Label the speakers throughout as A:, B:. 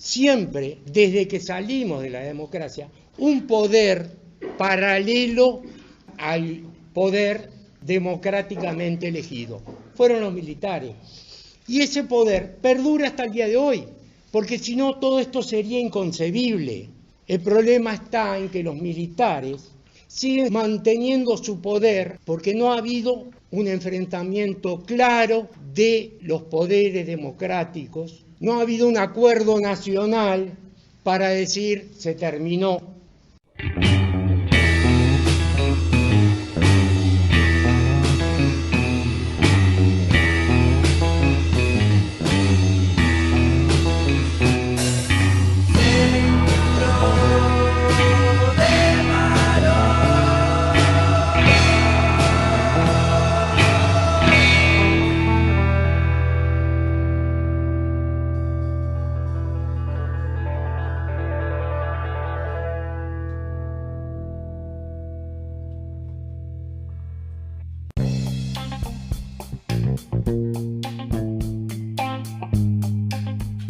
A: siempre, desde que salimos de la democracia, un poder paralelo al poder democráticamente elegido. Fueron los militares. Y ese poder perdura hasta el día de hoy, porque si no todo esto sería inconcebible. El problema está en que los militares siguen manteniendo su poder porque no ha habido un enfrentamiento claro de los poderes democráticos, no ha habido un acuerdo nacional para decir se terminó.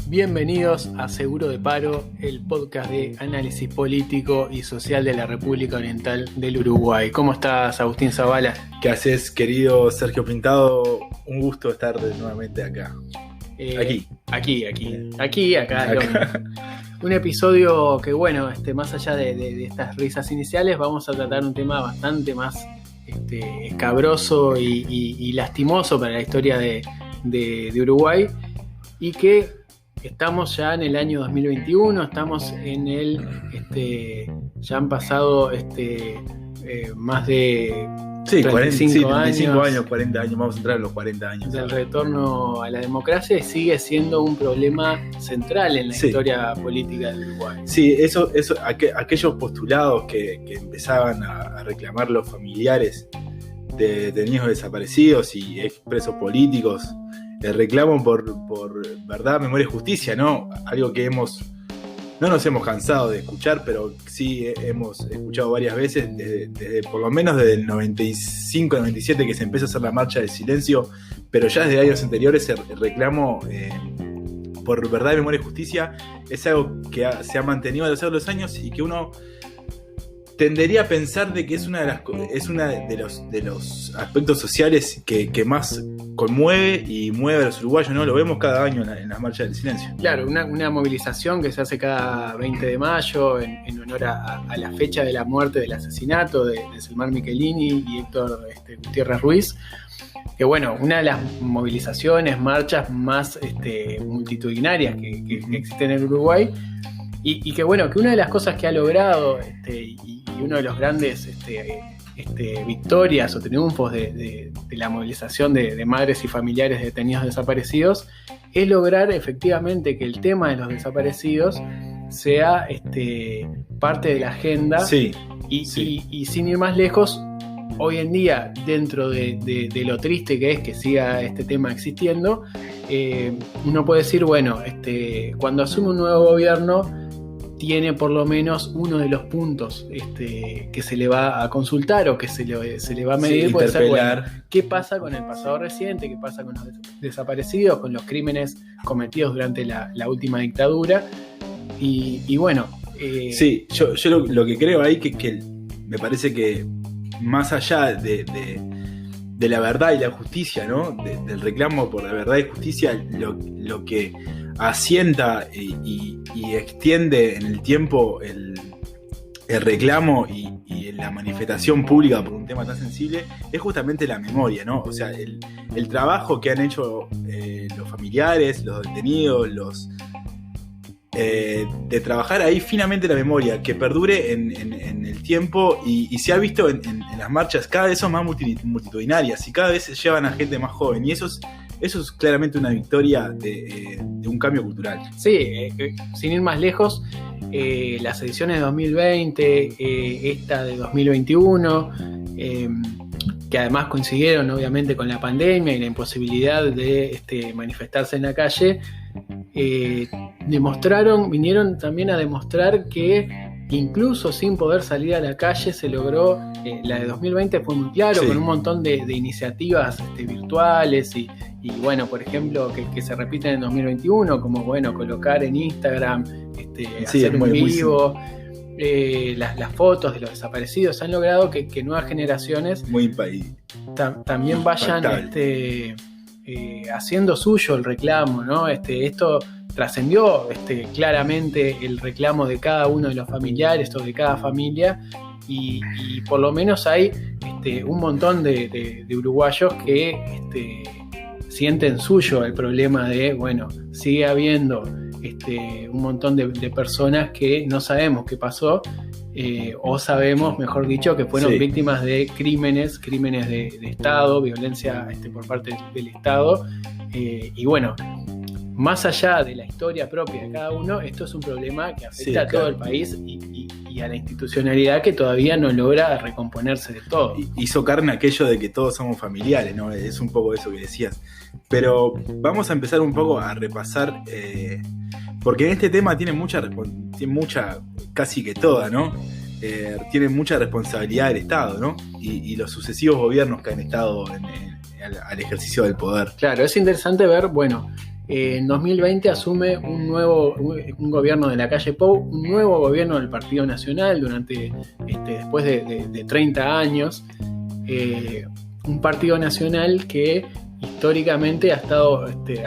B: Bienvenidos a Seguro de Paro, el podcast de análisis político y social de la República Oriental del Uruguay. ¿Cómo estás, Agustín Zavala?
C: ¿Qué haces, querido Sergio Pintado? Un gusto estar nuevamente acá. Acá.
B: Un episodio que, bueno, más allá de estas risas iniciales, vamos a tratar un tema bastante más escabroso y lastimoso para la historia de Uruguay, y que estamos ya en el año 2021, estamos en ya han pasado más de 35
C: años, 40 años, vamos a entrar a los 40 años.
B: Del retorno a la democracia, y sigue siendo un problema central en la historia política del Uruguay.
C: Sí, aquellos postulados que empezaban a reclamar los familiares de detenidos desaparecidos y expresos políticos, el reclamo por verdad, memoria y justicia, ¿no? Algo que no nos hemos cansado de escuchar, pero sí hemos escuchado varias veces, desde por lo menos desde el 95, 97, que se empezó a hacer la marcha del silencio, pero ya desde años anteriores el reclamo por verdad, memoria y justicia es algo que se ha mantenido a lo largo de los años, y que uno tendería a pensar de que es uno de los aspectos sociales que más conmueve y mueve a los uruguayos, ¿no? Lo vemos cada año en la marcha del silencio.
B: Claro, una movilización que se hace cada 20 de mayo en honor a la fecha de la muerte, del asesinato de Selmar Michelini y Héctor Gutiérrez Ruiz. Que bueno, una de las movilizaciones, marchas más multitudinarias que existen en Uruguay, y que bueno, que una de las cosas que ha logrado y uno de los grandes victorias o triunfos de la movilización de madres y familiares de detenidos desaparecidos es lograr efectivamente que el tema de los desaparecidos sea parte de la agenda.
C: Sí.
B: Y sin ir más lejos, hoy en día, dentro de lo triste que es que siga este tema existiendo, uno puede decir, bueno, cuando asume un nuevo gobierno, tiene por lo menos uno de los puntos que se le va a consultar o que se le va a medir.
C: Sí,
B: puede ser, bueno, ¿qué pasa con el pasado reciente? ¿Qué pasa con los desaparecidos? ¿Con los crímenes cometidos durante la última dictadura? Y bueno...
C: Sí, yo lo que creo ahí que me parece que más allá de la verdad y la justicia, ¿no? Del reclamo por la verdad y justicia, lo que asienta y extiende en el tiempo el reclamo y la manifestación pública por un tema tan sensible es justamente la memoria, ¿no? O sea, el trabajo que han hecho los familiares, los detenidos, de trabajar ahí finamente la memoria, que perdure en el tiempo, y se ha visto en las marchas cada vez son más multitudinarias y cada vez se llevan a gente más joven, y eso es claramente una victoria de un cambio cultural.
B: Sí, sin ir más lejos, las ediciones de 2020, esta de 2021, que además coincidieron obviamente con la pandemia y la imposibilidad de manifestarse en la calle, vinieron también a demostrar que incluso sin poder salir a la calle se logró, la de 2020 fue muy claro, con un montón de iniciativas virtuales y bueno, por ejemplo, que se repiten en 2021, como bueno, colocar en Instagram, hacer un vivo, las fotos de los desaparecidos. Han logrado que nuevas generaciones también vayan haciendo suyo el reclamo, ¿no? Esto trascendió claramente el reclamo de cada uno de los familiares o de cada familia, y por lo menos hay un montón de uruguayos que sienten suyo el problema de, bueno, sigue habiendo un montón de personas que no sabemos qué pasó, o sabemos, mejor dicho, que fueron víctimas de crímenes de Estado, violencia por parte del Estado, y bueno, más allá de la historia propia de cada uno, esto es un problema que afecta a todo el país y a la institucionalidad, que todavía no logra recomponerse de todo.
C: Hizo carne aquello de que todos somos familiares, ¿no? Es un poco eso que decías. Pero vamos a empezar un poco a repasar, porque en este tema tiene mucha, casi que toda, ¿no? Tiene mucha responsabilidad el Estado, ¿no? Y los sucesivos gobiernos que han estado al ejercicio del poder.
B: Claro, es interesante ver, bueno, en 2020 asume un gobierno de la calle Pou, un nuevo gobierno del Partido Nacional después de 30 años, un Partido Nacional que históricamente ha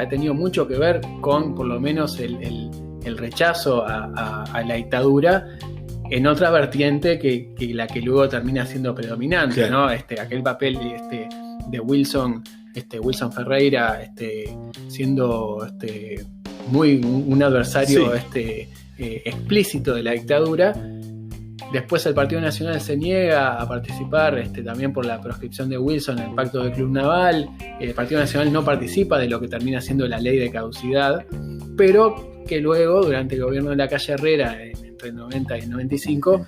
B: tenido mucho que ver con, por lo menos, el rechazo a la dictadura, en otra vertiente que la que luego termina siendo predominante, claro, ¿no? Aquel papel de Wilson Ferreira, siendo muy un adversario explícito de la dictadura. Después el Partido Nacional se niega a participar, también por la proscripción de Wilson en el Pacto del Club Naval. El Partido Nacional no participa de lo que termina siendo la ley de caducidad, pero que luego, durante el gobierno de la calle Herrera, entre el 90 y el 95,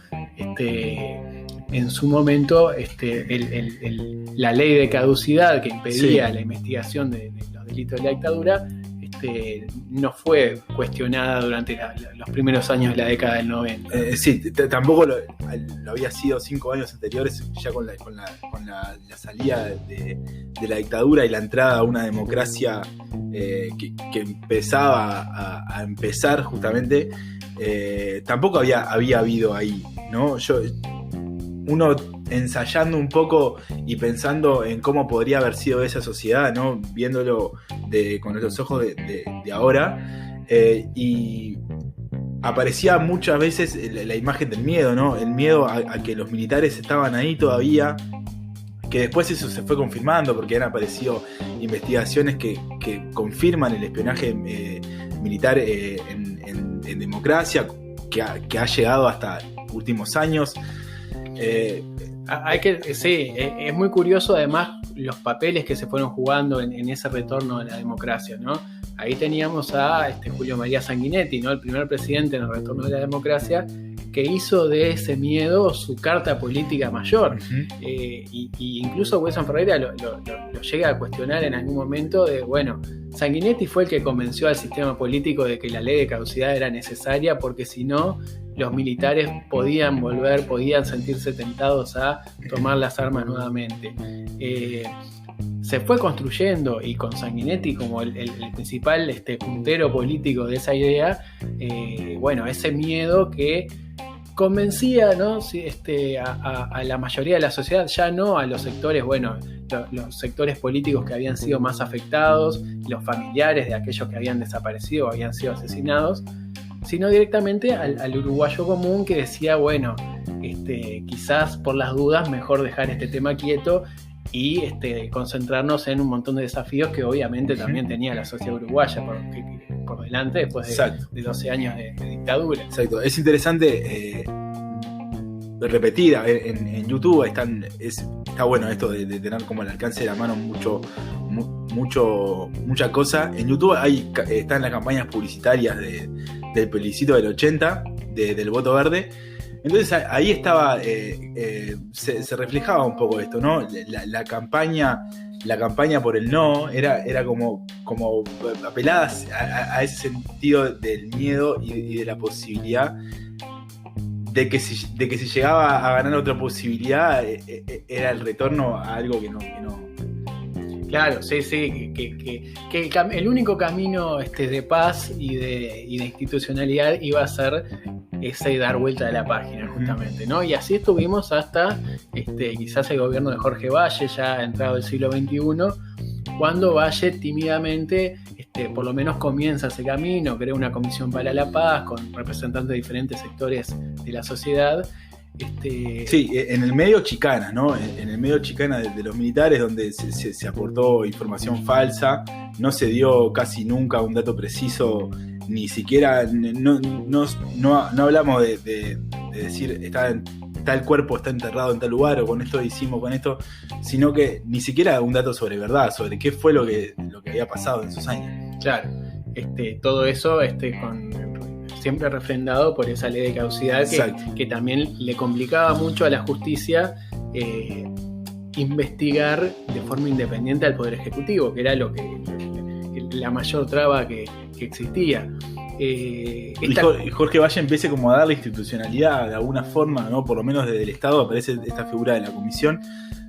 B: en su momento, la ley de caducidad que impedía la investigación de los delitos de la dictadura, no fue cuestionada durante los primeros años de la década del 90.
C: Tampoco lo había sido 5 años anteriores, ya con la salida de la dictadura y la entrada a una democracia que empezaba a empezar justamente. Tampoco había habido ahí, ¿no? Uno ensayando un poco y pensando en cómo podría haber sido esa sociedad, ¿no? Viéndolo con los ojos de ahora, y aparecía muchas veces la imagen del miedo, ¿no? El miedo a que los militares estaban ahí todavía, que después eso se fue confirmando porque han aparecido investigaciones que confirman el espionaje militar en democracia, que ha llegado hasta últimos años.
B: Es muy curioso además los papeles que se fueron jugando en ese retorno a la democracia, ¿no? Ahí teníamos a Julio María Sanguinetti, ¿no? El primer presidente en el retorno de la democracia, que hizo de ese miedo su carta política mayor. Uh-huh. Y incluso Wilson Ferreira lo llega a cuestionar en algún momento de, bueno, Sanguinetti fue el que convenció al sistema político de que la ley de caducidad era necesaria, porque si no, los militares podían sentirse tentados a tomar las armas nuevamente. Se fue construyendo, y con Sanguinetti como el principal puntero político de esa idea, ese miedo que convencía, ¿no? a la mayoría de la sociedad, ya no a los sectores, los sectores políticos que habían sido más afectados, los familiares de aquellos que habían desaparecido o habían sido asesinados, sino directamente al uruguayo común, que decía, quizás por las dudas mejor dejar este tema quieto y concentrarnos en un montón de desafíos que obviamente también tenía la sociedad uruguaya por delante, después de 12 años de dictadura.
C: Exacto, es interesante repetir en YouTube, está bueno esto de tener como al alcance de la mano mucha cosa. En YouTube están las campañas publicitarias del plebiscito del 80, del voto verde. Entonces ahí estaba, se reflejaba un poco esto, ¿no? La campaña por el no era como apeladas a ese sentido del miedo y de la posibilidad de que si llegaba a ganar otra posibilidad, era el retorno a algo que no.
B: Claro, sí, que el único camino de paz y de institucionalidad iba a ser ese dar vuelta de la página, justamente, ¿no? Y así estuvimos hasta quizás el gobierno de Jorge Valle, ya entrado el siglo XXI, cuando Valle tímidamente, por lo menos comienza ese camino, crea una comisión para la paz con representantes de diferentes sectores de la sociedad.
C: Sí, en el medio chicana, ¿no? En el medio chicana de los militares, donde se aportó información falsa, no se dio casi nunca un dato preciso, ni siquiera, no hablamos de decir tal cuerpo está enterrado en tal lugar, o con esto hicimos con esto, sino que ni siquiera un dato sobre verdad, sobre qué fue lo que había pasado en esos años.
B: Claro, todo eso siempre refrendado por esa ley de caducidad que también le complicaba mucho a la justicia investigar de forma independiente al Poder Ejecutivo, que era la mayor traba que existía.
C: Y Jorge Valle empieza como a darle institucionalidad de alguna forma, ¿no? Por lo menos desde el Estado aparece esta figura de la comisión.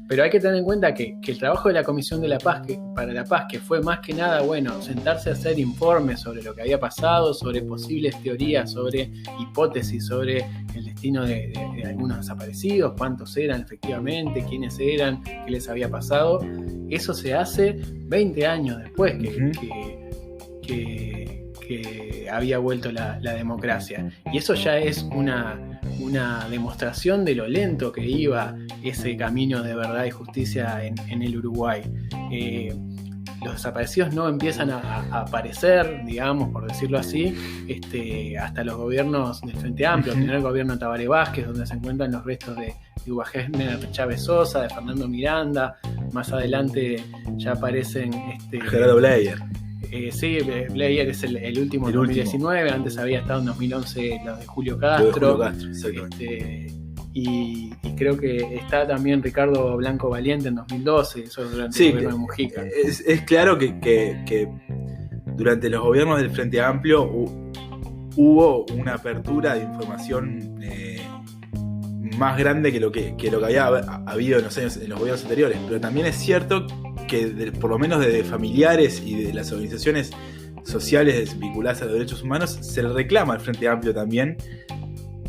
B: Pero hay que tener en cuenta que el trabajo de la Comisión de la Paz, para la Paz, que fue más que nada, sentarse a hacer informes sobre lo que había pasado, sobre posibles teorías, sobre hipótesis, sobre el destino de algunos desaparecidos, cuántos eran efectivamente, quiénes eran, qué les había pasado. Eso se hace 20 años después que había vuelto la democracia. Y eso ya es una demostración de lo lento que iba ese camino de verdad y justicia en el Uruguay. Los desaparecidos no empiezan a aparecer, digamos, por decirlo así, hasta los gobiernos del Frente Amplio, el primer gobierno de Tabaré Vázquez, donde se encuentran los restos de Hugo Gesner, Chávez Sosa, de Fernando Miranda. Más adelante ya aparecen
C: Gerardo Bleier.
B: Sí, Bleier es el último en 2019, antes había estado en 2011 los de Julio Castro. Y creo que está también Ricardo Blanco Valiente en 2012, eso durante el gobierno de Mujica.
C: Es claro que durante los gobiernos del Frente Amplio hubo una apertura de información más grande que lo que había habido en los gobiernos anteriores, pero también es cierto que por lo menos de familiares y de las organizaciones sociales vinculadas a los derechos humanos se le reclama al Frente Amplio también,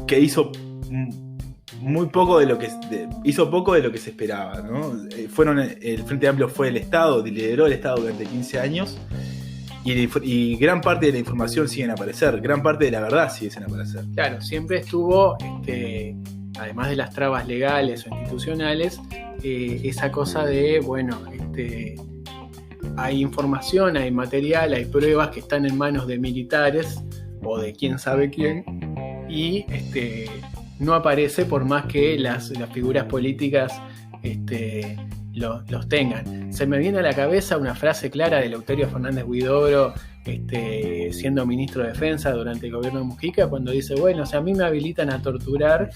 C: que hizo poco de lo que se esperaba, ¿no? El Frente Amplio fue el Estado, lideró el Estado durante 15 años y gran parte de la información sigue sin aparecer, gran parte de la verdad sigue sin aparecer.
B: Claro, siempre estuvo, además de las trabas legales o institucionales, esa cosa de, hay información, hay material, hay pruebas que están en manos de militares o de quién sabe quién, y no aparece por más que las figuras políticas los tengan. Se me viene a la cabeza una frase clara de Eleuterio Fernández Huidobro, siendo ministro de Defensa durante el gobierno de Mujica, cuando dice, si a mí me habilitan a torturar,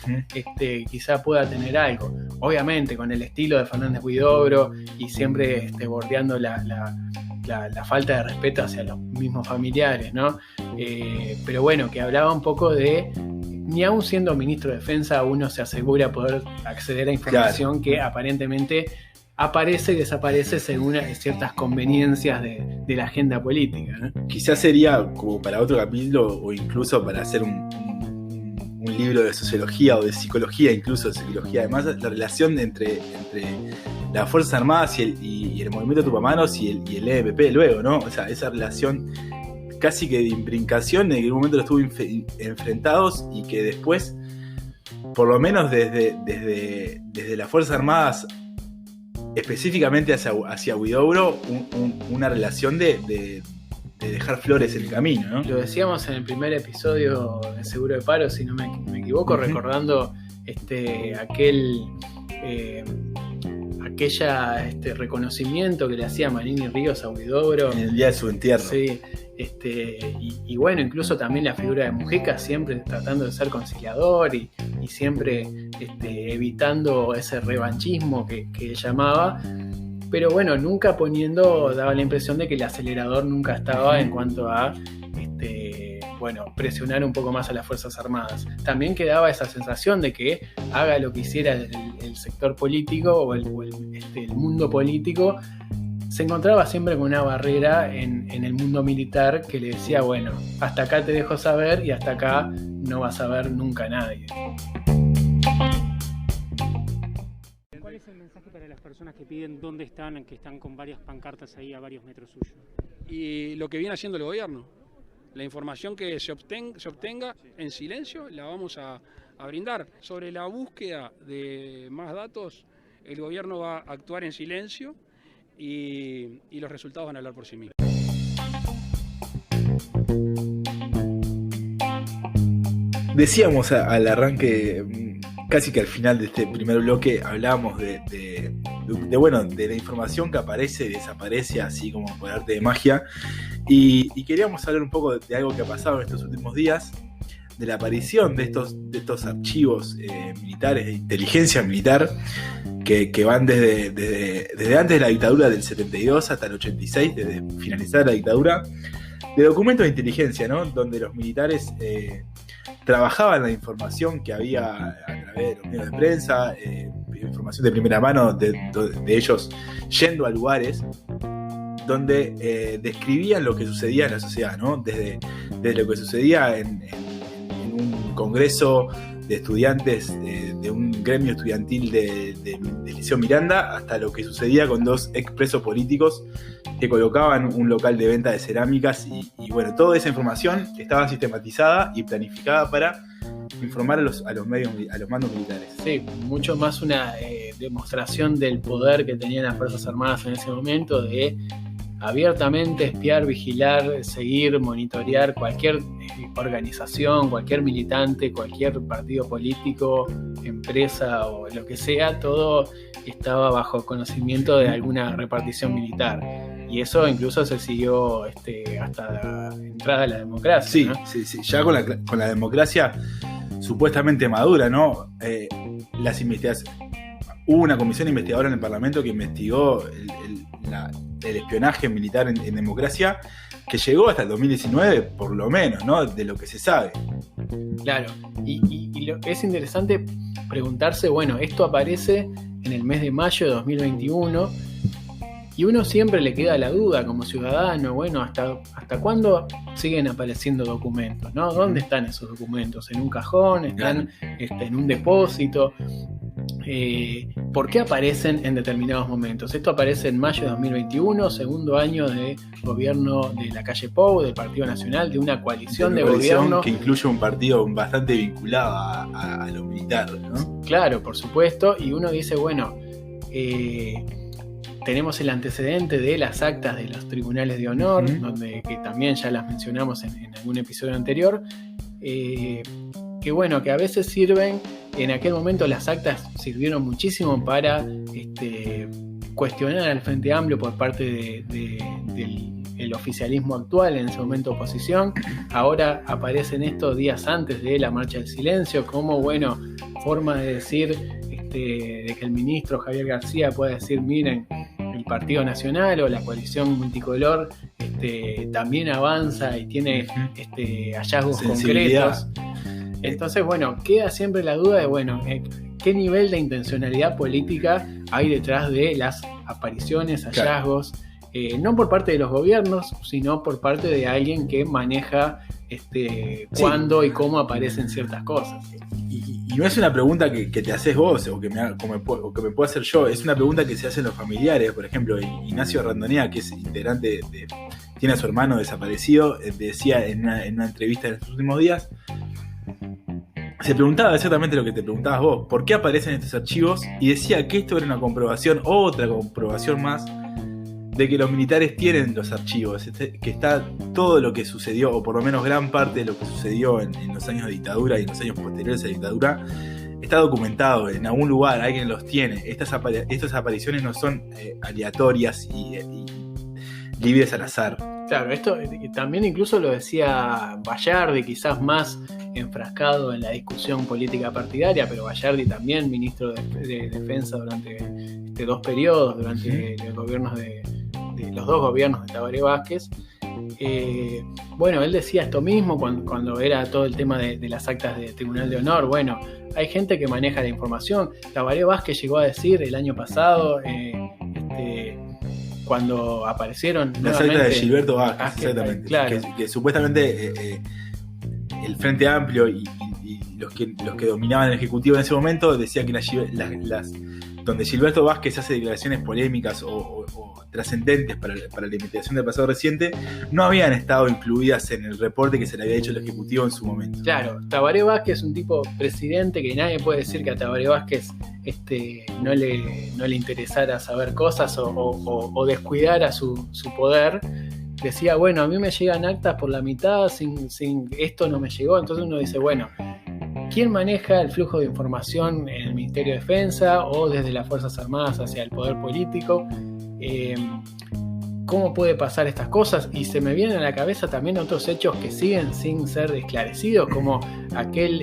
B: quizá pueda tener algo. Obviamente con el estilo de Fernández Huidobro y siempre bordeando la falta de respeto hacia los mismos familiares, ¿no? Pero que hablaba un poco de, ni aún siendo ministro de Defensa uno se asegura poder acceder a información que aparentemente aparece y desaparece según ciertas conveniencias de la agenda política, ¿no?
C: Quizás sería como para otro capítulo o incluso para hacer un libro de sociología o de psicología, incluso de psicología. Además, la relación entre las Fuerzas Armadas y el movimiento Tupamaros y el EPP luego, ¿no? O sea, esa relación casi que de imbricación en que un momento estuvo enfrentados y que después, por lo menos desde las Fuerzas Armadas específicamente hacia Huidobro, una relación de dejar flores en el camino, ¿no?
B: Lo decíamos en el primer episodio de Seguro de Paro, si no me equivoco, recordando aquella reconocimiento que le hacía Manini Ríos a Huidobro
C: en el día de su entierro.
B: Sí, y incluso también la figura de Mujica, siempre tratando de ser conciliador y siempre evitando ese revanchismo que llamaba, pero nunca daba la impresión de que el acelerador nunca estaba en cuanto a presionar un poco más a las Fuerzas Armadas. También quedaba esa sensación de que haga lo que hiciera el sector político o el mundo político, se encontraba siempre con una barrera en el mundo militar que le decía, bueno, hasta acá te dejo saber y hasta acá no vas a ver nunca a nadie.
D: ¿Cuál es el mensaje para las personas que piden dónde están, que están con varias pancartas ahí a varios metros suyos?
E: Y lo que viene haciendo el gobierno, la información que se obtenga en silencio la vamos a brindar. Sobre la búsqueda de más datos, el gobierno va a actuar en silencio y los resultados van a hablar por sí mismos.
C: Decíamos al arranque, casi que al final de este primer bloque, hablábamos de la información que aparece y desaparece así como por arte de magia, y queríamos hablar un poco de algo que ha pasado en estos últimos días, de la aparición de estos archivos militares, de inteligencia militar, que van desde antes de la dictadura del 72 hasta el 86, desde finalizar la dictadura, de documentos de inteligencia, ¿no? Donde los militares trabajaban la información que había a través de los medios de prensa, información de primera mano de ellos yendo a lugares donde describían lo que sucedía en la sociedad, ¿no? Desde lo que sucedía en un congreso de estudiantes de un gremio estudiantil de Liceo Miranda, hasta lo que sucedía con dos expresos políticos que colocaban un local de venta de cerámicas y bueno, toda esa información estaba sistematizada y planificada para informar a los mandos militares.
B: Sí, mucho más una demostración del poder que tenían las Fuerzas Armadas en ese momento, de abiertamente espiar, vigilar, seguir, monitorear cualquier organización, cualquier militante, cualquier partido político, empresa o lo que sea, todo estaba bajo conocimiento de alguna repartición militar. Y eso incluso se siguió hasta la entrada de la democracia.
C: Sí,
B: ¿no?
C: sí. Ya con la democracia supuestamente madura, ¿no? Las investigaciones. Hubo una comisión investigadora en el Parlamento que investigó el espionaje militar en democracia, que llegó hasta el 2019, por lo menos, ¿no? De lo que se sabe.
B: Claro, y es interesante preguntarse, bueno, esto aparece en el mes de mayo de 2021 y uno siempre le queda la duda como ciudadano, bueno, ¿hasta cuándo siguen apareciendo documentos, ¿no? ¿Dónde están esos documentos? ¿En un cajón? ¿Están en un depósito? ¿Por qué aparecen en determinados momentos? Esto aparece en mayo de 2021, segundo año de gobierno de la calle Pou, del Partido Nacional, de una coalición de gobierno
C: que incluye un partido bastante vinculado a lo militar, ¿no?
B: Claro, por supuesto, y uno dice, bueno, tenemos el antecedente de las actas de los tribunales de honor, que también ya las mencionamos en algún episodio anterior, que bueno, que a veces sirven. En aquel momento las actas sirvieron muchísimo para cuestionar al Frente Amplio por parte del oficialismo actual, en ese momento oposición. Ahora aparecen estos días antes de la Marcha del Silencio como, bueno, forma de decir, de que el ministro Javier García pueda decir, miren, el Partido Nacional o la coalición multicolor también avanza y tiene hallazgos concretos. Entonces, bueno, queda siempre la duda de, bueno, qué nivel de intencionalidad política hay detrás de las apariciones, hallazgos, no por parte de los gobiernos, sino por parte de alguien que maneja cuándo y cómo aparecen ciertas cosas.
C: Y no es una pregunta que te haces vos o que me puedo hacer yo, es una pregunta que se hacen los familiares. Por ejemplo, Ignacio Randonea, que es integrante tiene a su hermano desaparecido, decía en una entrevista en estos últimos días, se preguntaba exactamente lo que te preguntabas vos, ¿por qué aparecen estos archivos? Y decía que esto era una comprobación, otra comprobación más, de que los militares tienen los archivos, que está todo lo que sucedió, o por lo menos gran parte de lo que sucedió en los años de dictadura y en los años posteriores a la dictadura, está documentado en algún lugar, alguien los tiene. Estas apariciones no son aleatorias y libres al azar.
B: Claro, esto también incluso lo decía Bayardi, quizás más enfrascado en la discusión política partidaria, pero Bayardi también ministro de Defensa durante 2 periodos, durante los gobiernos de los 2 gobiernos de Tabaré Vázquez, bueno, él decía esto mismo cuando era todo el tema de las actas de Tribunal de Honor. Bueno, hay gente que maneja la información. Tabaré Vázquez llegó a decir el año pasado, cuando aparecieron
C: las actas de Gilberto Vázquez, exactamente,
B: claro.
C: que supuestamente el Frente Amplio y los que dominaban el Ejecutivo en ese momento decían que donde Gilberto Vázquez hace declaraciones polémicas o trascendentes para la investigación del pasado reciente, no habían estado incluidas en el reporte que se le había hecho al Ejecutivo en su momento.
B: Claro, Tabaré Vázquez es un tipo presidente que nadie puede decir que a Tabaré Vázquez no le interesara saber cosas o descuidara su poder. Decía, bueno, a mí me llegan actas por la mitad, sin esto no me llegó. Entonces uno dice, bueno, ¿quién maneja el flujo de información en el Ministerio de Defensa o desde las Fuerzas Armadas hacia el poder político? ¿Cómo puede pasar estas cosas? Y se me vienen a la cabeza también otros hechos que siguen sin ser esclarecidos, como aquel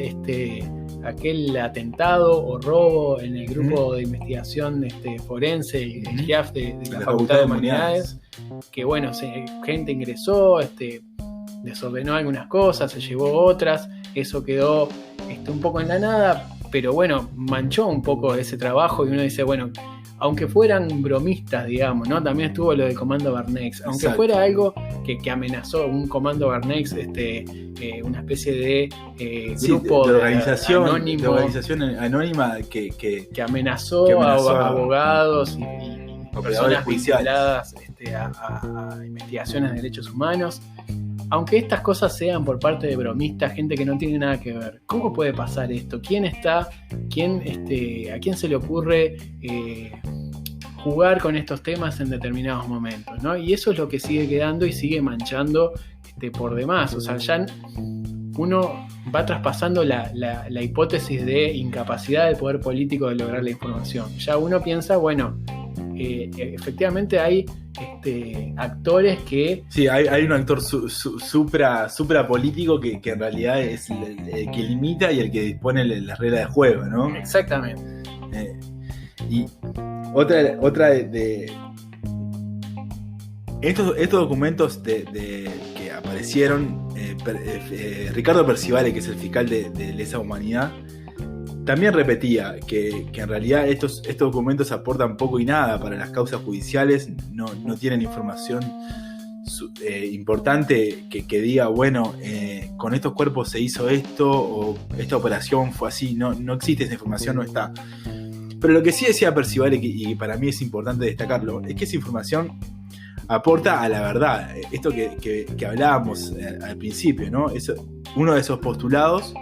B: atentado o robo en el grupo de investigación forense y el GIAF de la Facultad de Humanidades, que bueno, gente ingresó, desordenó algunas cosas, se llevó otras, eso quedó un poco en la nada, pero bueno, manchó un poco ese trabajo y uno dice, bueno, aunque fueran bromistas, digamos, ¿no? También estuvo lo del Comando Bernex, aunque
C: Exacto.
B: fuera algo que amenazó un Comando Bernex, una especie de grupo
C: de organización
B: anónima
C: que
B: amenazó
C: que
B: a
C: amenazó
B: abogados y
C: operadores
B: personas
C: judiciales
B: vinculadas a investigaciones de derechos humanos. Aunque estas cosas sean por parte de bromistas, gente que no tiene nada que ver, ¿cómo puede pasar esto? ¿A quién se le ocurre jugar con estos temas en determinados momentos, ¿no? Y eso es lo que sigue quedando y sigue manchando por demás. O sea, ya uno va traspasando la hipótesis de incapacidad del poder político de lograr la información. Ya uno piensa, bueno, efectivamente hay actores que...
C: Sí, hay un actor supra político que en realidad es el que limita y el que dispone las reglas de juego, ¿no?
B: Exactamente.
C: Y otra de estos documentos que aparecieron, Ricardo Percivale, que es el fiscal de lesa humanidad, también repetía que en realidad estos documentos aportan poco y nada para las causas judiciales, no tienen información importante que diga, bueno, con estos cuerpos se hizo esto o esta operación fue así, no existe esa información, no está. Pero lo que sí decía Percivale, y para mí es importante destacarlo, es que esa información aporta a la verdad, esto que hablábamos al principio, ¿no? Es uno de esos postulados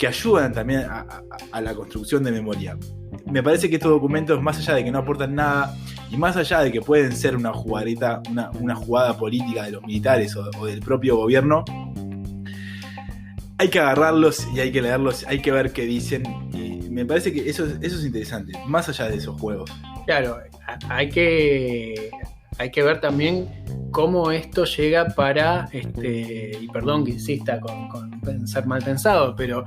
C: que ayudan también a la construcción de memoria. Me parece que estos documentos, más allá de que no aportan nada, y más allá de que pueden ser una jugada política de los militares o del propio gobierno, hay que agarrarlos y hay que leerlos, hay que ver qué dicen, y me parece que eso es interesante, más allá de esos juegos.
B: Claro, hay que ver también cómo esto llega para, y perdón que insista con ser mal pensado, pero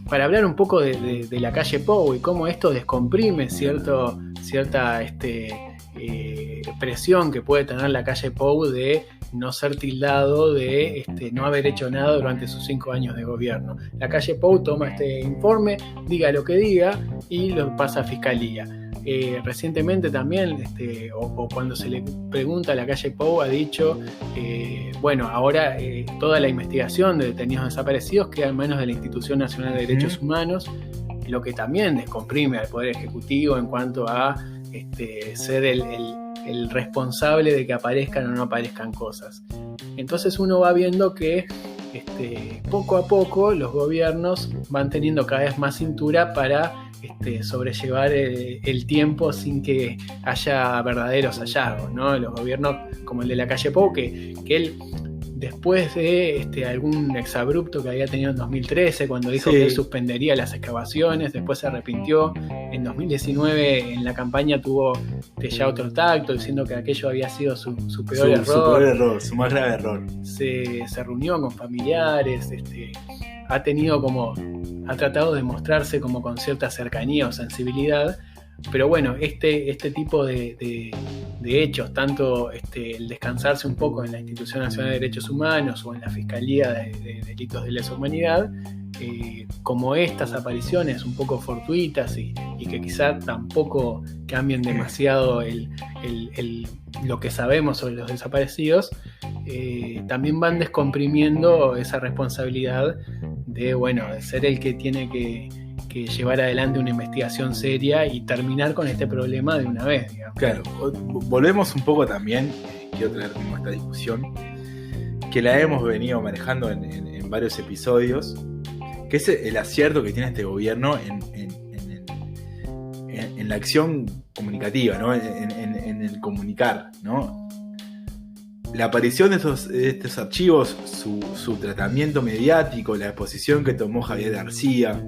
B: para hablar un poco de la calle Pou y cómo esto descomprime cierta presión que puede tener la calle Pou de no ser tildado de no haber hecho nada durante sus 5 años de gobierno. La calle Pou toma este informe, diga lo que diga y lo pasa a Fiscalía. Recientemente también, o cuando se le pregunta a la calle Pou, ha dicho, bueno, ahora toda la investigación de detenidos desaparecidos queda en manos de la Institución Nacional de Derechos Humanos, lo que también descomprime al Poder Ejecutivo en cuanto a ser el responsable de que aparezcan o no aparezcan cosas. Entonces uno va viendo que poco a poco los gobiernos van teniendo cada vez más cintura para sobrellevar el tiempo sin que haya verdaderos hallazgos, ¿no? Los gobiernos como el de la calle Pou, que él, después de algún exabrupto que había tenido en 2013, cuando dijo que él suspendería las excavaciones, después se arrepintió. En 2019 en la campaña tuvo ya otro tacto, diciendo que aquello había sido su peor error.
C: Su más grave error.
B: Se reunió con familiares, ha tratado de mostrarse como con cierta cercanía o sensibilidad, pero bueno, este tipo de de hechos, tanto el descansarse un poco en la Institución Nacional de Derechos Humanos o en la Fiscalía de Delitos de Lesa Humanidad, como estas apariciones un poco fortuitas y que quizá tampoco cambien demasiado lo que sabemos sobre los desaparecidos, también van descomprimiendo esa responsabilidad de ser el que tiene que llevar adelante una investigación seria y terminar con este problema de una vez, digamos.
C: Claro, volvemos un poco también, quiero traer como esta discusión, que la hemos venido manejando en varios episodios, que es el acierto que tiene este gobierno en la acción comunicativa, ¿no? En el comunicar, ¿no? La aparición de estos archivos, su tratamiento mediático, la exposición que tomó Javier García,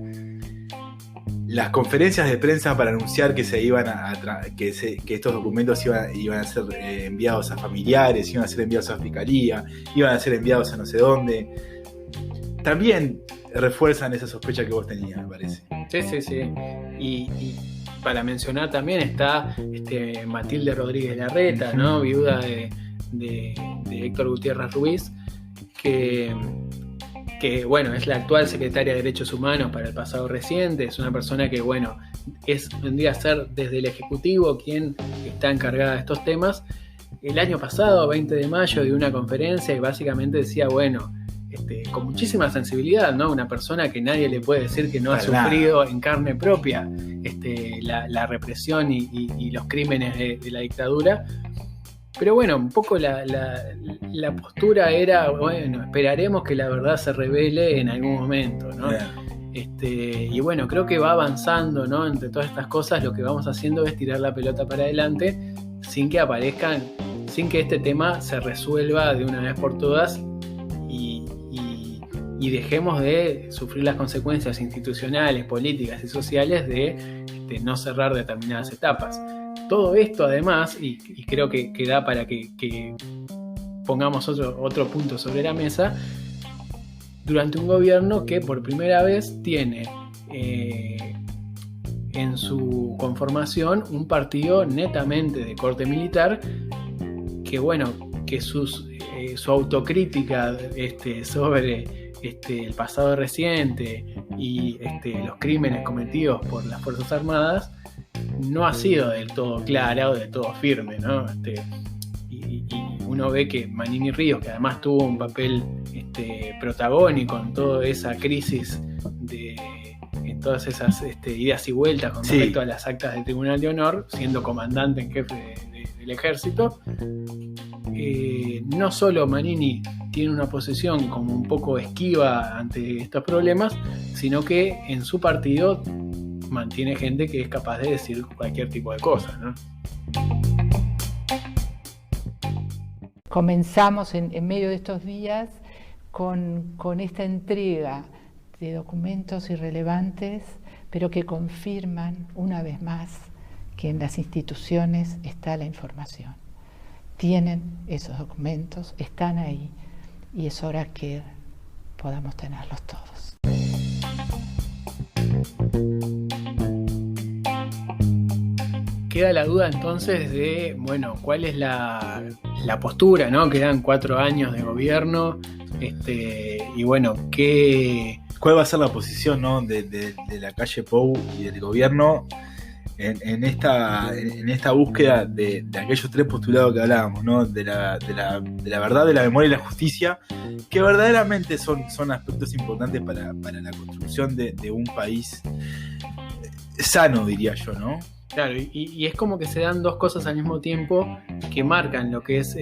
C: las conferencias de prensa para anunciar que se iban que estos documentos iban a ser enviados a familiares, iban a ser enviados a Fiscalía, iban a ser enviados a no sé dónde, también refuerzan esa sospecha que vos tenías, me parece.
B: Sí. Y para mencionar también está Matilde Rodríguez Larreta, ¿no? Viuda de Héctor Gutiérrez Ruiz, que es la actual secretaria de Derechos Humanos para el pasado reciente. Es una persona que vendría a ser desde el Ejecutivo quien está encargada de estos temas. El año pasado, 20 de mayo, dio una conferencia y básicamente decía, con muchísima sensibilidad, ¿no? Una persona que nadie le puede decir que no ha sufrido en carne propia la represión y los crímenes de la dictadura. Pero un poco la postura era, esperaremos que la verdad se revele en algún momento, ¿no? Creo que va avanzando, ¿no? Entre todas estas cosas, lo que vamos haciendo es tirar la pelota para adelante sin que este tema se resuelva de una vez por todas y dejemos de sufrir las consecuencias institucionales, políticas y sociales de no cerrar determinadas etapas. Todo esto además, y creo que da para que pongamos otro punto sobre la mesa, durante un gobierno que por primera vez tiene en su conformación un partido netamente de corte militar, que su autocrítica sobre el pasado reciente y los crímenes cometidos por las Fuerzas Armadas no ha sido del todo clara o del todo firme, ¿no? Y uno ve que Manini Ríos, que además tuvo un papel protagónico en toda esa crisis en todas esas idas y vueltas con respecto a las actas del Tribunal de Honor, siendo comandante en jefe del ejército, no solo Manini tiene una posición como un poco esquiva ante estos problemas, sino que en su partido mantiene gente que es capaz de decir cualquier tipo de cosa, ¿no?
F: Comenzamos en medio de estos días con esta entrega de documentos irrelevantes, pero que confirman una vez más que en las instituciones está la información. Tienen esos documentos, están ahí, y es hora que podamos tenerlos todos.
B: Queda la duda entonces de, cuál es la postura, ¿no? Quedan 4 años de gobierno,
C: ¿cuál va a ser la posición, ¿no? de la calle Pou y del gobierno en esta búsqueda de aquellos 3 postulados que hablábamos, ¿no? De la verdad, de la memoria y la justicia, que verdaderamente son aspectos importantes para la construcción de un país sano, diría yo, ¿no?
B: Claro, y es como que se dan dos cosas al mismo tiempo que marcan lo que es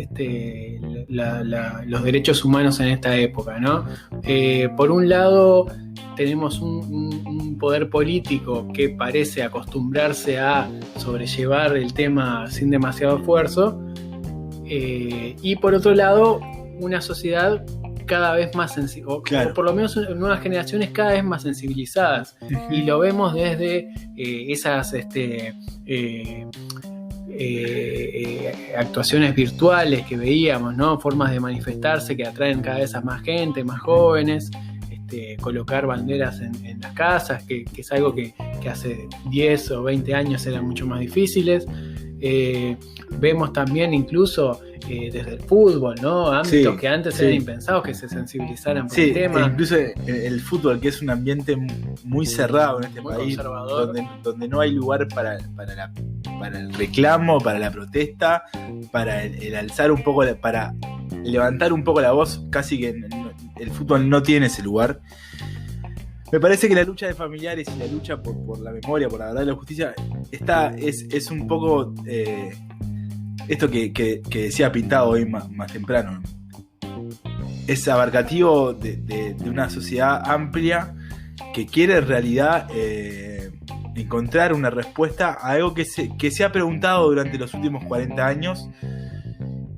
B: los derechos humanos en esta época, ¿no? Por un lado tenemos un poder político que parece acostumbrarse a sobrellevar el tema sin demasiado esfuerzo, y por otro lado una sociedad cada vez más sensible,
C: claro,
B: o por lo menos nuevas generaciones cada vez más sensibilizadas, y lo vemos desde esas actuaciones virtuales que veíamos, ¿no? Formas de manifestarse que atraen cada vez a más gente, más jóvenes, colocar banderas en las casas, que es algo que hace 10 o 20 años eran mucho más difíciles. Vemos también incluso desde el fútbol, ¿no? Ámbitos que antes eran impensados que se sensibilizaran por el tema.
C: Incluso el fútbol, que es un ambiente muy cerrado en este
B: muy
C: país,
B: conservador,
C: donde no hay lugar para el reclamo, para la protesta, para el alzar un poco, para levantar un poco la voz. Casi que el fútbol no tiene ese lugar. Me parece que la lucha de familiares y la lucha por la memoria, por la verdad y la justicia, es un poco esto que decía Pintado hoy más temprano. Es abarcativo de una sociedad amplia que quiere en realidad encontrar una respuesta a algo que se ha preguntado durante los últimos 40 años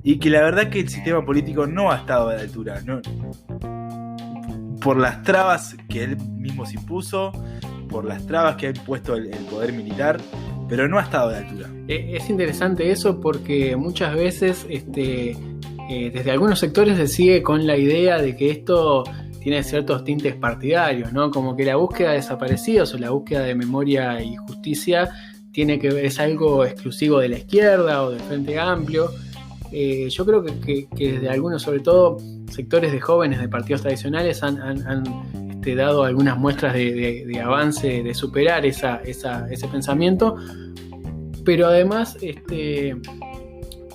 C: y que la verdad que el sistema político no ha estado a la altura, ¿no? Por las trabas que él mismo se impuso, por las trabas que ha impuesto el poder militar, pero no ha estado a la altura.
B: Es interesante eso porque muchas veces desde algunos sectores se sigue con la idea de que esto tiene ciertos tintes partidarios, ¿no? Como que la búsqueda de desaparecidos o la búsqueda de memoria y justicia es algo exclusivo de la izquierda o del Frente Amplio. Yo creo que desde algunos, sobre todo sectores de jóvenes de partidos tradicionales, han dado algunas muestras de avance, de superar ese pensamiento, pero además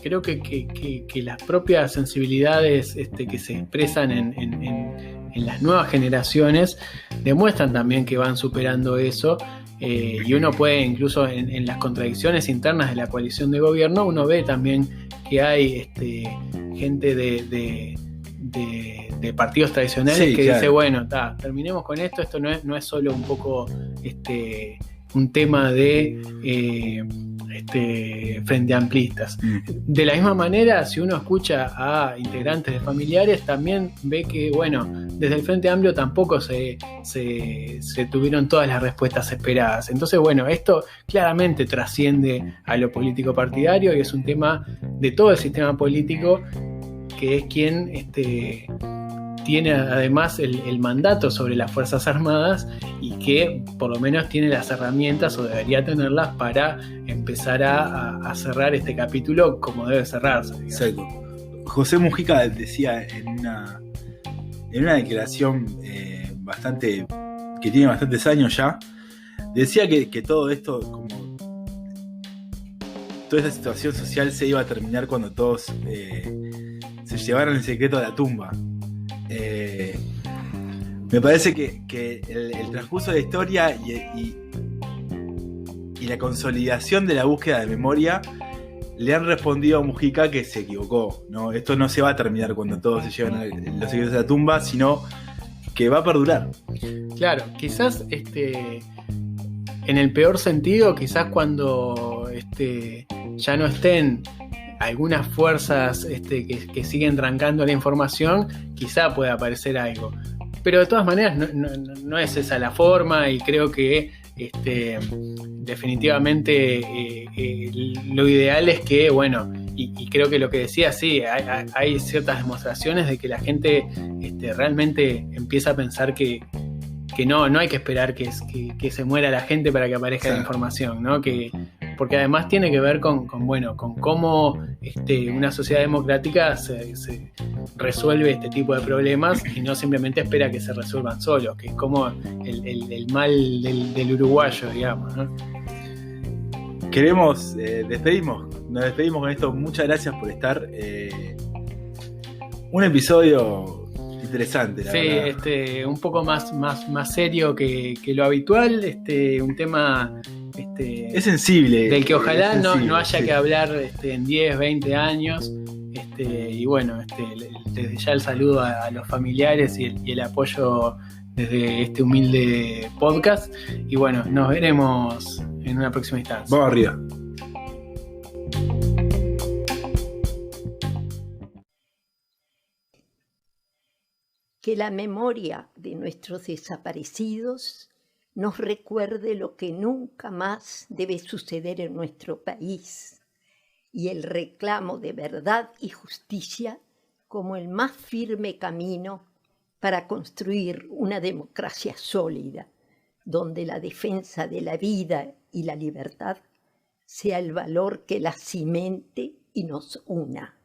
B: creo que las propias sensibilidades que se expresan en las nuevas generaciones demuestran también que van superando eso. Y uno puede, incluso en las contradicciones internas de la coalición de gobierno, uno ve también que hay gente de partidos tradicionales que dice, bueno, terminemos con esto no es solo un poco un tema de frente amplistas. De la misma manera, si uno escucha a integrantes de familiares, también ve que, bueno, desde el Frente Amplio tampoco se tuvieron todas las respuestas esperadas. Entonces, bueno, esto claramente trasciende a lo político partidario y es un tema de todo el sistema político, que es quien tiene además el mandato sobre las Fuerzas Armadas y que por lo menos tiene las herramientas o debería tenerlas para empezar a cerrar este capítulo como debe cerrarse, digamos.
C: Exacto. José Mujica decía en una declaración que tiene bastantes años ya, decía que todo esto, como toda esta situación social, se iba a terminar cuando todos se llevaran el secreto a la tumba. Me parece que el transcurso de la historia y la consolidación de la búsqueda de memoria le han respondido a Mujica que se equivocó, ¿no? Esto no se va a terminar cuando todos se llevan los secretos a la tumba, sino que va a perdurar.
B: Claro, quizás en el peor sentido, quizás cuando ya no estén algunas fuerzas que siguen trancando la información, quizá pueda aparecer algo. Pero de todas maneras no es esa la forma, y creo que definitivamente lo ideal es que, bueno, y creo que lo que decía, sí, hay ciertas demostraciones de que la gente realmente empieza a pensar que no hay que esperar que se muera la gente para que aparezca la información, ¿no? Porque además tiene que ver con cómo una sociedad democrática se resuelve este tipo de problemas y no simplemente espera que se resuelvan solos, que es como el mal del uruguayo, digamos, ¿no?
C: Nos despedimos con esto. Muchas gracias por estar. Un episodio interesante, la verdad.
B: Sí, un poco más serio que lo habitual, un tema
C: es sensible,
B: del que ojalá
C: sensible,
B: no haya que hablar en 10, 20 años, y bueno, desde ya el saludo a los familiares y el apoyo desde este humilde podcast, y bueno, nos veremos en una próxima instancia.
C: Vamos arriba.
G: Que la memoria de nuestros desaparecidos nos recuerde lo que nunca más debe suceder en nuestro país, y el reclamo de verdad y justicia como el más firme camino para construir una democracia sólida, donde la defensa de la vida y la libertad sea el valor que la cimente y nos una.